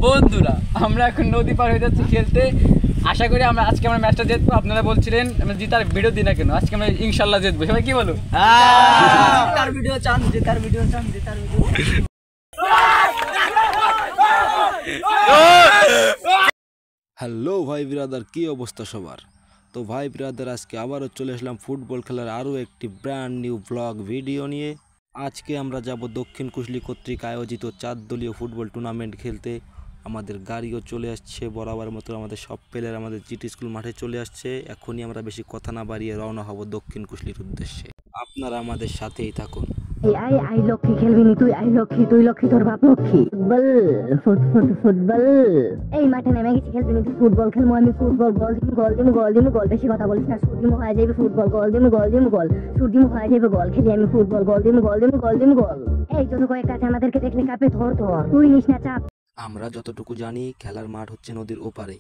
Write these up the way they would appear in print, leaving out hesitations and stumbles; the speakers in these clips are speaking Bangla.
বন্ধুরা আমরা এখন নদী পার হয়ে যাচ্ছি খেলতে। আশা করি আমরা আজকে আমরা ম্যাচটা জিতবো। আপনারা বলছিলেন আমরা জিতার ভিডিও দিই না কেন, আজকে আমরা ইনশাল্লাহ জিতবো। সবাই কি বলো? জেতার ভিডিও চান, জেতার ভিডিও চান, জেতার ভিডিও। হ্যালো ভাই ব্রাদার, কি অবস্থা সবার? তো ভাই ব্রাদার, আজকে আবারও চলে আসলাম ফুটবল খেলার আরও একটি ব্র্যান্ড নিউ ব্লগ ভিডিও নিয়ে। আজকে আমরা যাব দক্ষিণ কুশলী কর্তৃক আয়োজিত 4 দলীয় ফুটবল টুর্নামেন্ট খেলতে। আমাদের গাড়িও চলে আসছে বরাবর মতো, আমাদের সব প্লেয়ার আমাদের জিটি স্কুল মাঠে চলে আসছে। এখনই আমরা বেশি কথা না বাড়িয়ে রওনা হব দক্ষিণ কুশলীর উদ্দেশ্যে। আপনারা আমাদের সাথেই থাকুন। আই লক্ষ্মী খেলবি নি তুই? আই লক্ষ্মী, তুই লক্ষ্মী, তোর বাপ লক্ষ্মী। ফুটবল এই মাঠে নেমে গেছি খেলবি নি তুই? ফুটবল খেলবো আমি, ফুটবল। গল দিমু গল দিমু গল দিমু গল, বেশি কথা বলিস না। শুট দিমু হয়ে যাবে ফুটবল, গল দিমু গল দিমু গল, শুট দিমু হয়ে যাবে গল। খেলি আমি ফুটবল, গল দিমু গল দিমু গল দিমু গল। এই যত কয়েক কাছে আমাদেরকে দেখলে কাপে ধর ধর, তুই নিস না চাপ। আমরা যতটুকু জানি খেলার মাঠ হচ্ছে নদীর ওপারে,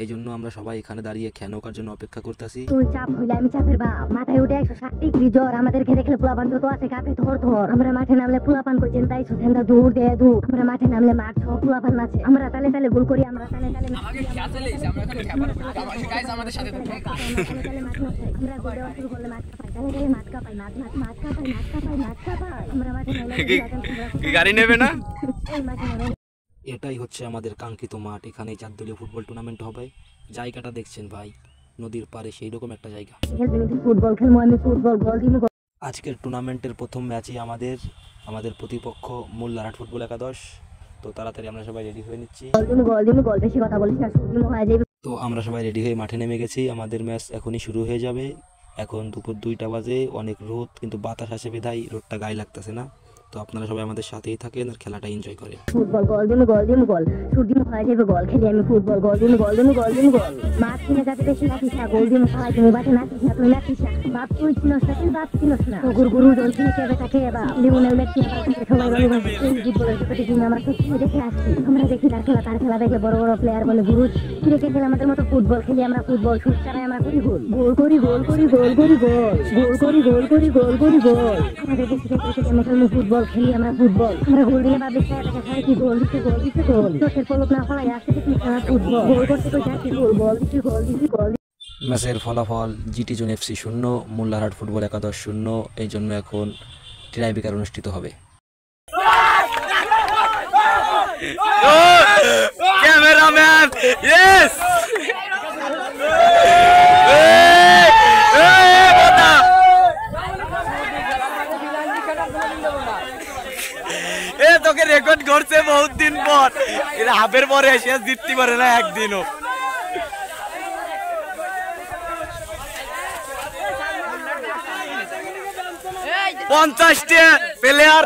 এই জন্য আমরা সবাই এখানে দাঁড়িয়ে খেনোকার জন্য অপেক্ষা করতেছি। তুই চাপ হইলে আমি চাপের বাপ। মাথায় উঠে 160 ডিগ্রি জ্বর, আমাদেরকে দেখলে পোলাপান তো আছে কাপে ধর ধর। আমরা মাঠে নামলে পোলাপান কই চিন্তাই সুধেন্দা দূর দে দূর। আমরা মাঠে নামলে মাঠ সব পোলাপান আছে। আমরা তালে তালে গোল করি, আমরা তালে তালে আমাকে খেলতে লেগেছে, আমরা এখন খেলা গাইস আমাদের সাথে থাকুন। আমরা গোল দেওয়া শুরু করলে মাঠ কাপাই, তালে তালে মাঠ কাপাই, মাঠ কাপাই। আমরা মাঠে নামলে কি গাড়ি নেবে না? এই মাঠে নামলে এটাই হচ্ছে আমাদের কাঙ্ক্ষিত মাঠ। এখানে 4 দলীয় ফুটবল টুর্নামেন্ট হবে। জায়গাটা দেখছেন ভাই, নদীর পাড়ে সেই রকম একটা জায়গা। খেলবি নি তুই? ফুটবল খেলবো আমি, ফুটবল। গল দিমু গল। আজকের টুর্নামেন্টের প্রথম ম্যাচই আমাদের প্রতিপক্ষ মোল্লারহাট ফুটবল একাদশ। তো তাড়াতাড়ি আমরা সবাই রেডি হয়ে নিচ্ছি। গল দিমু গল, বেশি কথা বলিস না। শুট দিমু হয়ে যাবে। তো আমরা সবাই রেডি হয়ে মাঠে নেমে গেছি। আমাদের ম্যাচ এখনই শুরু হয়ে যাবে। এখন দুপুর 2টা বাজে, অনেক রোদ, কিন্তু বাতাস আসে বিধায় রোদটা গায়ে লাগতেছে না। তো আপনারা সবাই আমাদের সাথেই থাকেন আর খেলাটা এনজয় করেন। ফুটবল, গল দিমু গল, শুট দিমু হয়ে যাবে গল। খেলি আমি ফুটবল, গল দিমু গল। মাঠ কিনে যাতে বেশি নাচিস না, গোল দিমু সবাই। তুমি বাটে নাচিস না, তুই নাচিস না। বাপ তুই চিনস না, তুই বাপ চিনস না। গুরু জন কিনে কেবে তাকে বা লিওনেল মেসি সবাই বলে এই ফুটবলের প্রতিদিন আমরা সত্যি দেখে আসছি। আমরা দেখি তার খেলা দেখে বড় বড় প্লেয়ার বলে গুরু ক্রিকেট খেলে আমাদের মতো ফুটবল খেলি আমরা। ফুটবল শুট ছাড়াই আমরা করি গোল করি। আমাদের দেশে ক্রিকেট আমরা খেলবো ফুটবল, খেলি আমরা ফুটবল। আমরা গোল দিলে ভাবি তাকে কি গোল দিচ্ছে চোখের পলক না ফলাই আসতে দেখি ফুটবল। গোল করতে তো যাচ্ছি, গোল দিচ্ছি। ম্যাচের ফলাফল GT zone FC 0, Mollarhat football একাদশ 0। এই জন্য এখন ট্রাইব্রেকার অনুষ্ঠিত হবে। ক্যামেরাম্যান ইয়েস তোকে রেকর্ড করছে বহুত দিন পর। এরা হাফের পরে এসে জিততে পারে না একদিনও। 50টা প্লেয়ার